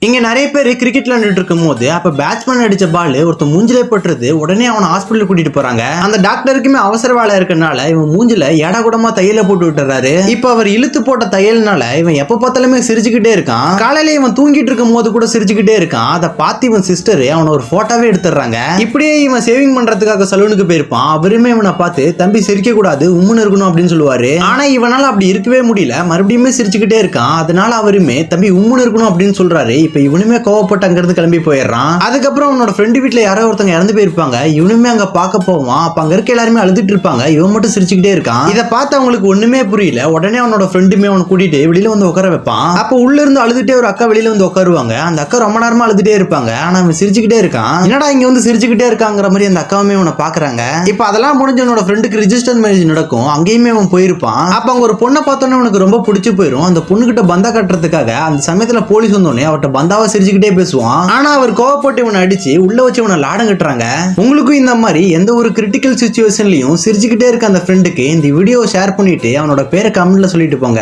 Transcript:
இங்க நிறைய பேர் கிரிக்கெட் விளையாண்டுட்டு இருக்கும் போது அப்ப பேட்ஸ்மேன் அடிச்ச பால் ஒருத்த மூஞ்சிலே பட்டுறது. உடனே அவனை ஹாஸ்பிட்டல் கூட்டிட்டு போறாங்க. அந்த டாக்டருக்குமே அவசர வேலை இருக்கனால இவன் மூஞ்சில ஏடா கூடமா தையல போட்டு விட்டுறாரு. இப்ப அவர் இழுத்து போட்ட தையல்னால இவன் எப்ப பார்த்தாலுமே சிரிச்சுக்கிட்டே இருக்கான். காலையில இவன் தூங்கிட்டு இருக்கும் போது கூட சிரிச்சுக்கிட்டே இருக்கான். அதை பார்த்து இவன் சிஸ்டர் அவனை ஒரு போட்டோவே எடுத்துறாங்க. இப்படியே இவன் சேவிங் பண்றதுக்காக சலூனுக்கு போயிருப்பான். அவருமே இவனை பார்த்து தம்பி சிரிக்க கூடாது உம்முன்னு இருக்கணும் அப்படின்னு சொல்லுவாரு. ஆனா இவனால அப்படி இருக்கவே முடியல. மறுபடியுமே சிரிச்சுக்கிட்டே இருக்கான். அதனால அவருமே தம்பி உம்முன்னு இருக்கணும் அப்படின்னு சொல்றாரு. இப்ப இவனுமே கோவப்பட்டு அங்கிருந்து கிளம்பி போயிடுறான். அதுக்கப்புறம் அவனோட ஃப்ரெண்டு வீட்டுல யாரோ ஒருத்தங்க இறந்து போயிருப்பாங்க. இவனுமே அங்க பார்க்க போவான். அப்ப அங்க இருக்க எல்லாருமே அழுதுட்டு இருப்பாங்க. இவன் மட்டும் சிரிச்சுக்கிட்டே இருக்கான். இதை பார்த்து அவங்களுக்கு ஒண்ணுமே புரியல. உடனே அவனோட ஃப்ரெண்டுமே அவனை கூட்டிட்டு வெளியில வந்து உட்கார வைப்பான். அப்ப உள்ள இருந்து அழுதுட்டே ஒரு அக்கா வெளியில வந்து உட்காருவாங்க. அந்த அக்கா ரொம்ப நேரமா அழுதுட்டே இருப்பாங்க. ஆனா அவன் சிரிச்சுக்கிட்டே இருக்கான். என்னடா இங்க வந்து சிரிச்சுக்கிட்டே இருக்காங்கிற மாதிரி அந்த அக்காவுமே அவனை பாக்குறாங்க. இப்ப அதெல்லாம் முடிஞ்ச அவனோட ஃப்ரெண்டுக்கு ரிஜிஸ்டர் மேரேஜ் நடக்கும். அங்கேயுமே அவன் போயிருப்பான். அப்ப அங்க ஒரு பொண்ணை பார்த்தோன்னே அவனுக்கு ரொம்ப பிடிச்சு போயிடும். அந்த பொண்ணு கிட்ட பந்தா கட்டுறதுக்காக அந்த சமயத்துல போலீஸ் வந்தோடனே அவட்ட பந்தாவை சிரிச்சுக்கிட்டே பேசுவான். ஆனா அவர் கோவப்பட்டு இவனை அடிச்சு உள்ள வச்சு இவனை லாடம் கட்டுறாங்க. உங்களுக்கும் இந்த மாதிரி எந்த ஒரு கிரிட்டிக்கல் சிச்சுவேஷன்லயும் சிரிச்சுக்கிட்டே இருக்க அந்த ஃப்ரெண்டுக்கு இந்த வீடியோ ஷேர் பண்ணிட்டு அவனோட பேரை கமெண்ட்ல சொல்லிட்டு போங்க.